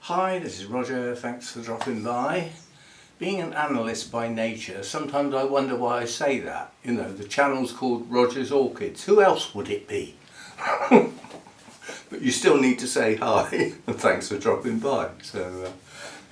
Hi, this is Roger, thanks for dropping by. Being an analyst by nature, sometimes I wonder why I say that. You know, the channel's called Roger's Orchids. Who else would it be? But you still need to say hi and thanks for dropping by. So,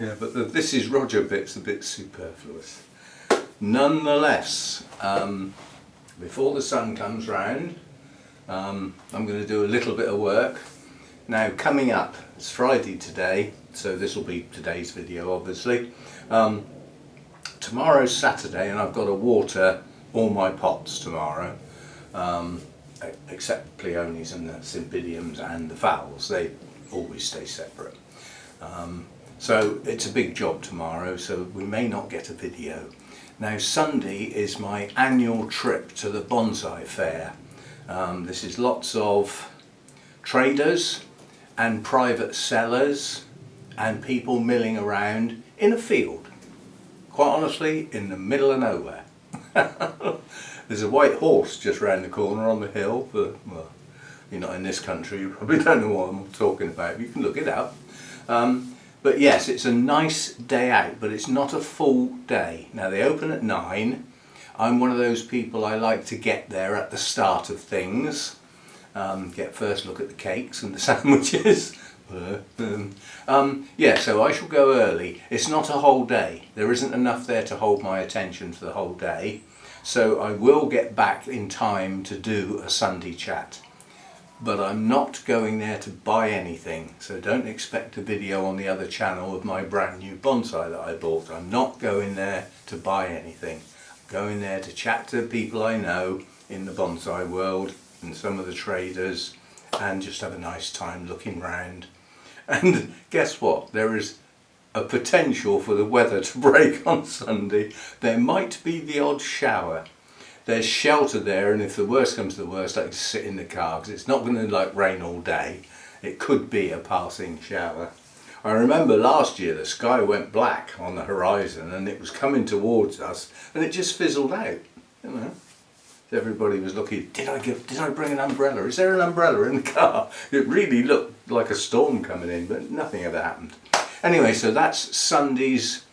yeah, but this is Roger bit's a bit superfluous. Nonetheless, before the sun comes round, I'm going to do a little bit of work. Now, coming up, it's Friday today, so this will be today's video obviously. Tomorrow's Saturday and I've got to water all my pots tomorrow, except the peonies and the cymbidiums and the phals. They always stay separate. So it's a big job tomorrow, so we may not get a video. Now, Sunday is my annual trip to the bonsai fair. This is lots of traders and private sellers and people milling around in a field, quite honestly in the middle of nowhere. There's a white horse just round the corner on the hill, but well, you're not in this country, you probably don't know what I'm talking about. You can look it up. But yes, it's a nice day out, but it's not a full day. Now, they open at 9. I'm one of those people, I like to get there at the start of things. Get first look at the cakes and the sandwiches. Yeah, so I shall go early. It's not a whole day. There isn't enough there to hold my attention for the whole day. So I will get back in time to do a Sunday chat. But I'm not going there to buy anything. So don't expect a video on the other channel of my brand new bonsai that I bought. I'm not going there to buy anything. I'm going there to chat to people I know in the bonsai world and some of the traders, and just have a nice time looking round. And guess what? There is a potential for the weather to break on Sunday. There might be the odd shower. There's shelter there, and if the worst comes to the worst, I can sit in the car because it's not going to like rain all day. It could be a passing shower. I remember last year the sky went black on the horizon and it was coming towards us and it just fizzled out, you know. Everybody was looking, did I bring an umbrella? Is there an umbrella in the car? It really looked like a storm coming in, but nothing ever happened. Anyway, so that's Sunday's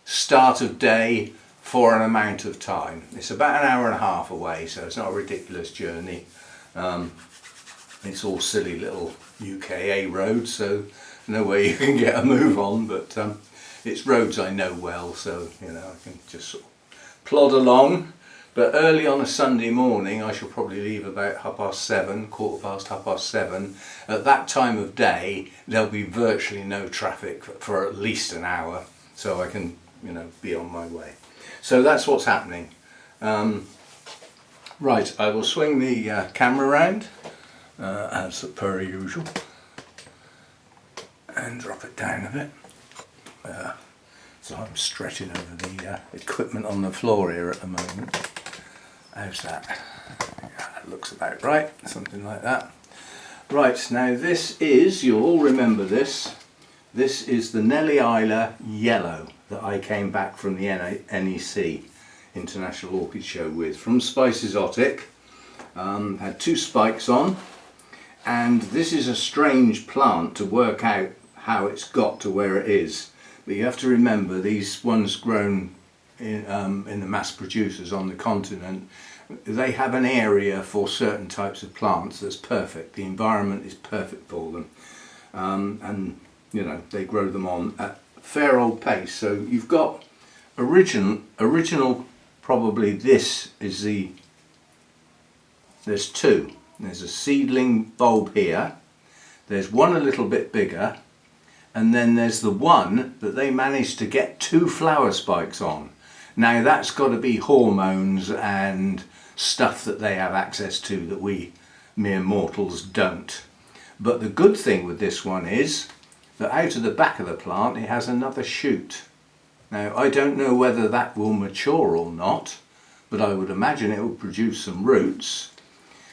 start of day for an amount of time. It's about an hour and a half away, so it's not a ridiculous journey. It's all silly little UKA roads, so no way you can get a move on, but it's roads I know well, so you know, I can just sort of plod along. But early on a Sunday morning, I shall probably leave about 7:30, 7:15. At that time of day, there'll be virtually no traffic for at least an hour, so I can, you know, be on my way. So that's what's happening. Right, I will swing the camera around, as per usual, and drop it down a bit. So I'm stretching over the equipment on the floor here at the moment. How's that? Yeah, that looks about right, something like that. Right, now this is, you'll all remember this, this is the Nelly Yellow that I came back from the NEC, International Orchid Show with, from Spice Exotic. Had 2 spikes on, and this is a strange plant to work out how it's got to where it is. But you have to remember, these ones grown in the mass producers on the continent, they have an area for certain types of plants that's perfect. The environment is perfect for them, and you know, they grow them on at a fair old pace. So you've got original probably this is the, there's 2. There's a seedling bulb here, there's one a little bit bigger, and then there's the one that they managed to get 2 flower spikes on. Now that's got to be hormones and stuff that they have access to that we mere mortals don't. But the good thing with this one is that out of the back of the plant it has another shoot. Now I don't know whether that will mature or not, but I would imagine it will produce some roots.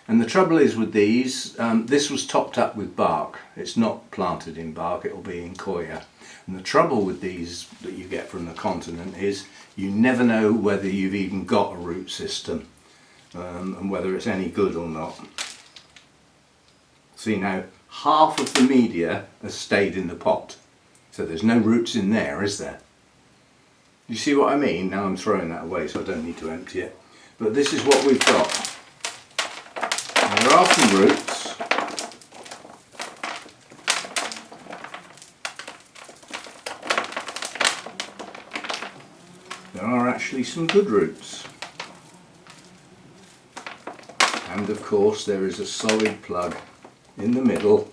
And the trouble is with these, this was topped up with bark. It's not planted in bark, it will be in coir. And the trouble with these that you get from the continent is you never know whether you've even got a root system, and whether it's any good or not. See now, half of the media has stayed in the pot. So there's no roots in there, is there? You see what I mean? Now I'm throwing that away, so I don't need to empty it. But this is what we've got. And there are some roots. There are actually some good roots. And of course there is a solid plug in the middle.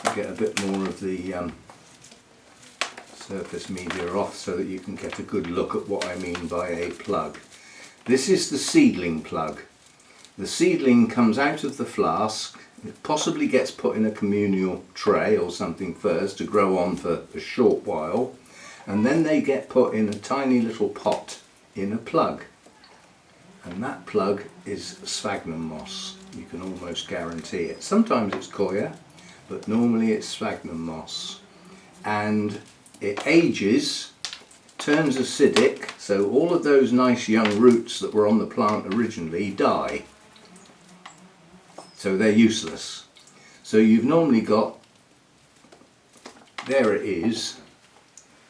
You get a bit more of the surface media off so that you can get a good look at what I mean by a plug. This is the seedling plug. The seedling comes out of the flask. It possibly gets put in a communal tray or something first to grow on for a short while, and then they get put in a tiny little pot in a plug. And that plug is sphagnum moss. You can almost guarantee it. Sometimes it's coir, but normally it's sphagnum moss. And it ages, turns acidic, so all of those nice young roots that were on the plant originally die. So they're useless. So you've normally got, there it is,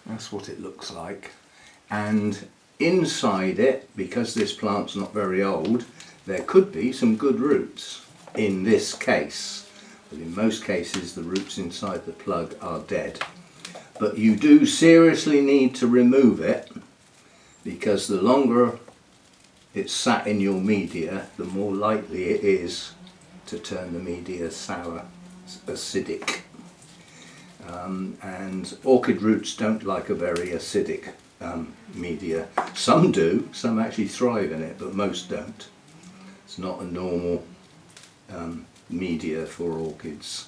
that's what it looks like. And inside it, because this plant's not very old, there could be some good roots in this case. But in most cases the roots inside the plug are dead. But you do seriously need to remove it, because the longer it's sat in your media, the more likely it is to turn the media sour, acidic. And orchid roots don't like a very acidic media. Some do, some actually thrive in it, but most don't. It's not a normal media for orchids.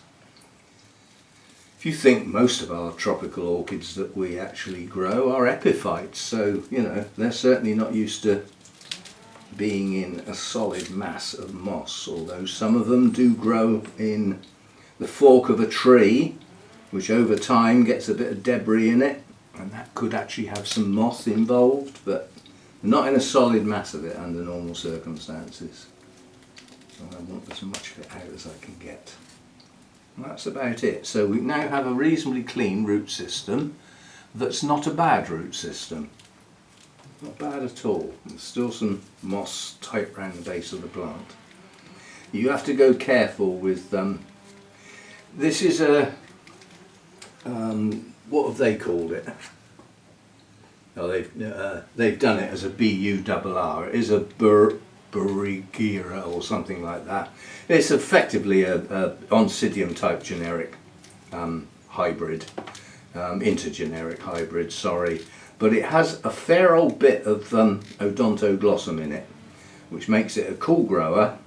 If you think, most of our tropical orchids that we actually grow are epiphytes, so you know they're certainly not used to being in a solid mass of moss, although some of them do grow in the fork of a tree, which over time gets a bit of debris in it, and that could actually have some moss involved, but not in a solid mass of it under normal circumstances. So I want as much of it out as I can get. And that's about it. So we now have a reasonably clean root system that's not a bad root system. Not bad at all. There's still some moss tight around the base of the plant. You have to go careful with this is a what have they called it? Oh, they've done it as a BURR. It is a Burrigira or something like that. It's effectively a Oncidium type generic hybrid, intergeneric hybrid, sorry. But it has a fair old bit of odontoglossum in it, which makes it a cool grower.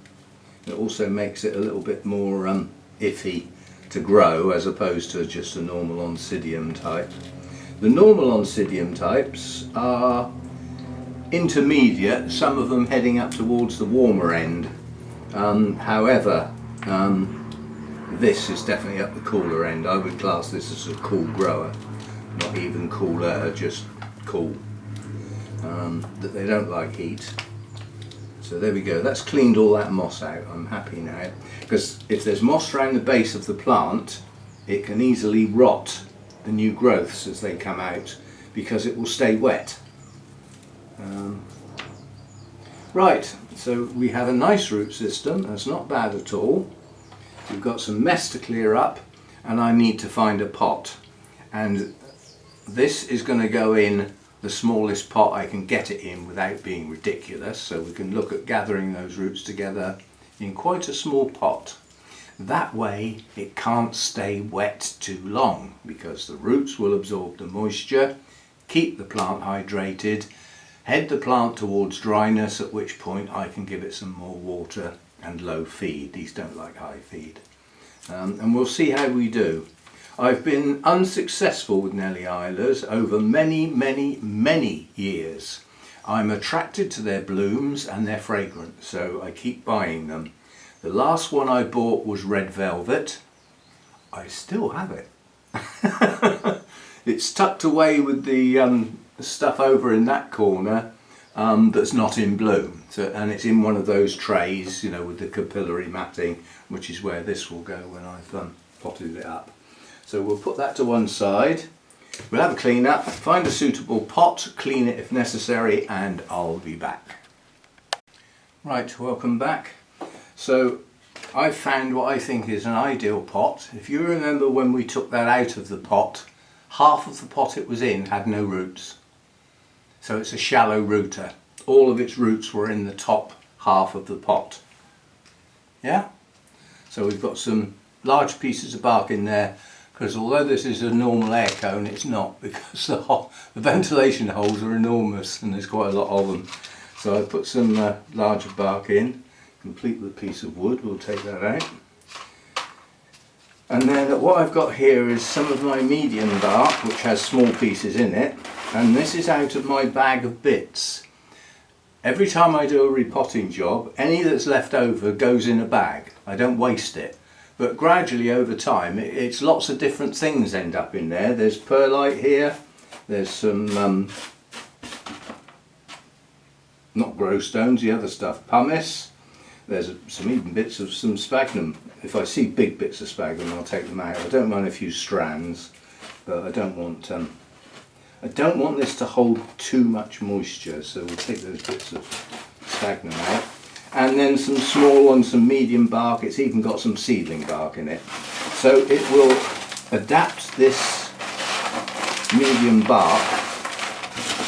It also makes it a little bit more iffy to grow as opposed to just a normal Oncidium type. The normal Oncidium types are intermediate, some of them heading up towards the warmer end. However, this is definitely up the cooler end. I would class this as a cool grower, not even cooler, just cool. That they don't like heat. So there we go, that's cleaned all that moss out. I'm happy now, because if there's moss around the base of the plant, it can easily rot the new growths as they come out, because it will stay wet. Right, so we have a nice root system, that's not bad at all. We've got some mess to clear up, and I need to find a pot. And this is going to go in the smallest pot I can get it in without being ridiculous, so we can look at gathering those roots together in quite a small pot. That way it can't stay wet too long, because the roots will absorb the moisture, keep the plant hydrated, head the plant towards dryness, at which point I can give it some more water and low feed. These don't like high feed. And we'll see how we do. I've been unsuccessful with Nelly Islers over many, many, many years. I'm attracted to their blooms and they're fragrant, so I keep buying them. The last one I bought was red velvet. I still have it. It's tucked away with the stuff over in that corner that's not in bloom. So, and it's in one of those trays, you know, with the capillary matting, which is where this will go when I've potted it up. So we'll put that to one side. We'll have a clean up, find a suitable pot, clean it if necessary, and I'll be back. Right, welcome back. So I've found what I think is an ideal pot. If you remember when we took that out of the pot, half of the pot it was in had no roots. So it's a shallow rooter. All of its roots were in the top half of the pot. Yeah? So we've got some large pieces of bark in there, because although this is a normal air cone, it's not, because the ventilation holes are enormous and there's quite a lot of them. So I put some larger bark in, complete with a piece of wood. We'll take that out. And then what I've got here is some of my medium bark, which has small pieces in it, and this is out of my bag of bits. Every time I do a repotting job, any that's left over goes in a bag. I don't waste it. But gradually over time, it's lots of different things end up in there. There's perlite here, there's some, not grow stones, the other stuff, pumice. There's some even bits of some sphagnum. If I see big bits of sphagnum, I'll take them out. I don't mind a few strands, but I don't want this to hold too much moisture, so we'll take those bits of sphagnum out. And then some small ones, some medium bark. It's even got some seedling bark in it. So it will adapt this medium bark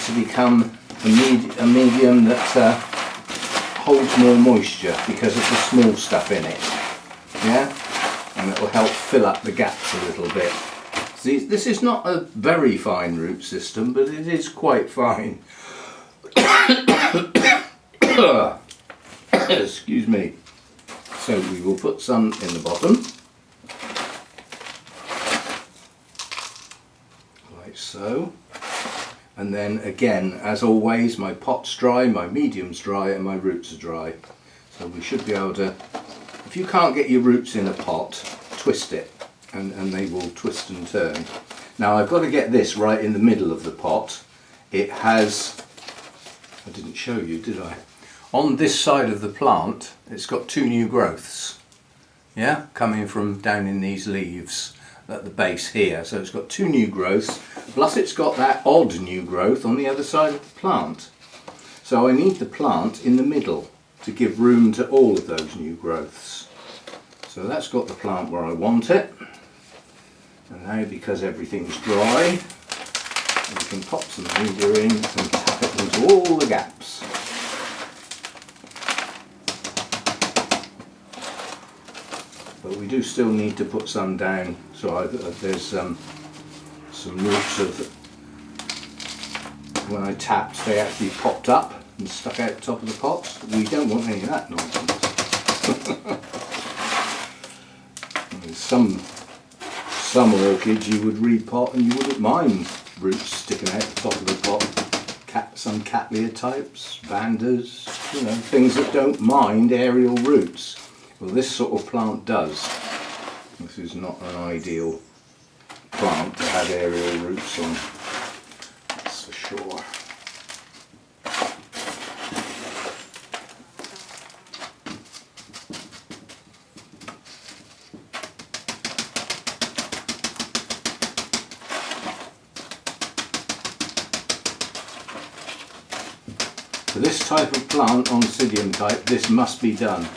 to become a medium that holds more moisture because of the small stuff in it. Yeah? And it will help fill up the gaps a little bit. See, this is not a very fine root system, but it is quite fine. Excuse me. So we will put some in the bottom. Like so. And then again, as always, my pot's dry, my medium's dry, and my roots are dry. So we should be able to, if you can't get your roots in a pot, twist it, and they will twist and turn. Now I've got to get this right in the middle of the pot. It has, I didn't show you, did I? On this side of the plant, it's got two new growths, yeah, coming from down in these leaves at the base here. So it's got two new growths, plus it's got that odd new growth on the other side of the plant. So I need the plant in the middle to give room to all of those new growths. So that's got the plant where I want it. And now, because everything's dry, we can pop some media in and tap it into all the gaps. But we do still need to put some down, so there's some roots of, when I tapped, they actually popped up and stuck out the top of the pot. We don't want any of that nonsense. Some orchids you would repot and you wouldn't mind roots sticking out the top of the pot. Some Cattleya types, Vandas, you know, things that don't mind aerial roots. Well, this sort of plant does. This is not an ideal plant to have aerial roots on, that's for sure. For this type of plant, Oncidium type, this must be done.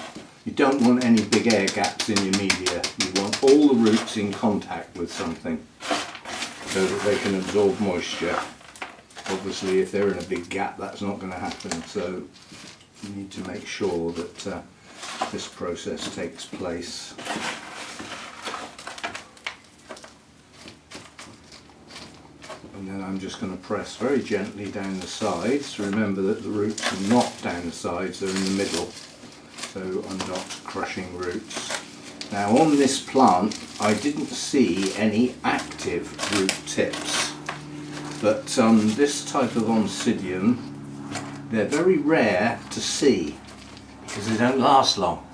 You don't want any big air gaps in your media. You want all the roots in contact with something so that they can absorb moisture. Obviously, if they're in a big gap, that's not going to happen. So you need to make sure that this process takes place. And then I'm just going to press very gently down the sides. Remember that the roots are not down the sides, they're in the middle. So I'm not crushing roots. Now on this plant I didn't see any active root tips, but this type of Oncidium, they're very rare to see because they don't last long.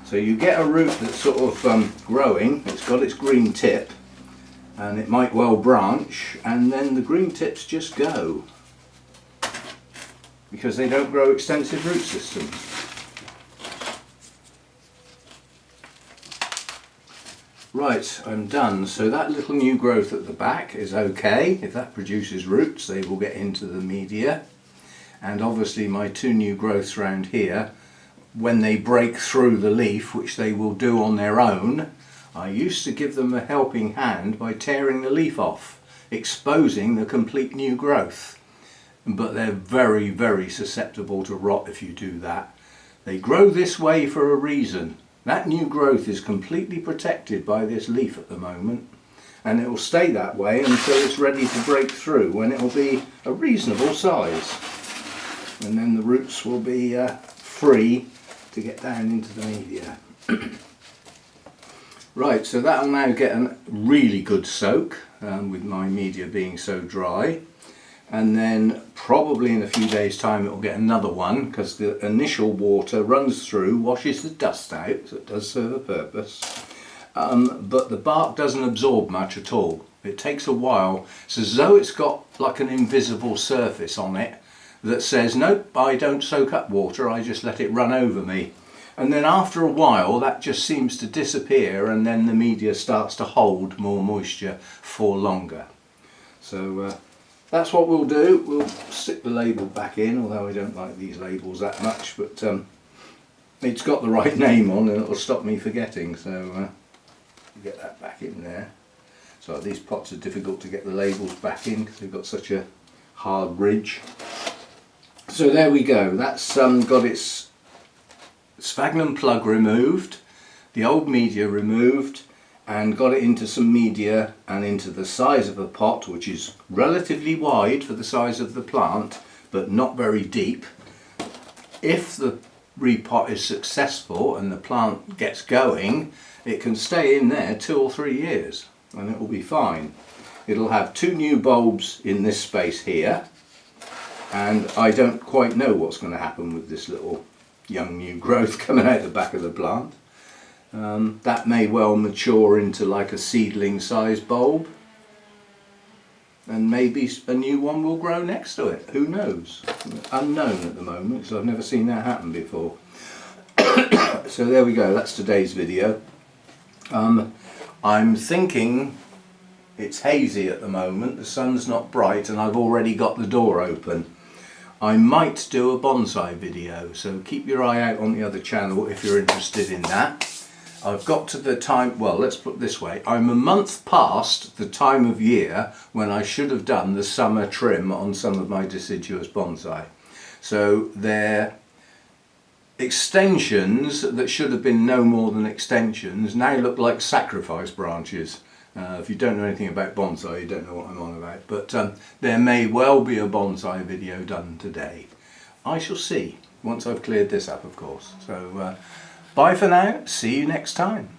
So you get a root that's sort of growing, it's got its green tip and it might well branch, and then the green tips just go because they don't grow extensive root systems. Right, I'm done. So that little new growth at the back is okay. If that produces roots, they will get into the media. And obviously my 2 new growths around here, when they break through the leaf, which they will do on their own, I used to give them a helping hand by tearing the leaf off, exposing the complete new growth. But they're very, very susceptible to rot if you do that. They grow this way for a reason. That new growth is completely protected by this leaf at the moment, and it will stay that way until it's ready to break through, when it will be a reasonable size, and then the roots will be free to get down into the media. Right, so that will now get a really good soak with my media being so dry, and then probably in a few days time it will get another one, because the initial water runs through, washes the dust out, so it does serve a purpose, but the bark doesn't absorb much at all. It takes a while. It's as though it's got like an invisible surface on it that says, nope, I don't soak up water, I just let it run over me. And then after a while that just seems to disappear, and then the media starts to hold more moisture for longer. So that's what we'll do. We'll stick the label back in, although I don't like these labels that much, but it's got the right name on and it'll stop me forgetting, so get that back in there. So these pots are difficult to get the labels back in because they've got such a hard ridge. So there we go, that's got its sphagnum plug removed, the old media removed, and got it into some media and into the size of a pot, which is relatively wide for the size of the plant but not very deep. If the repot is successful and the plant gets going, it can stay in there 2 or 3 years and it will be fine. It'll have 2 new bulbs in this space here, and I don't quite know what's going to happen with this little young new growth coming out the back of the plant. That may well mature into like a seedling size bulb, and maybe a new one will grow next to it. Who knows? Unknown at the moment, so I've never seen that happen before. So there we go, that's today's video. I'm thinking it's hazy at the moment, the sun's not bright, and I've already got the door open. I might do a bonsai video, so keep your eye out on the other channel if you're interested in that. I've got to the time, well, let's put it this way, I'm a month past the time of year when I should have done the summer trim on some of my deciduous bonsai. So they're extensions that should have been no more than extensions now look like sacrifice branches. If you don't know anything about bonsai, you don't know what I'm on about, but there may well be a bonsai video done today. I shall see, once I've cleared this up of course. So bye for now, see you next time.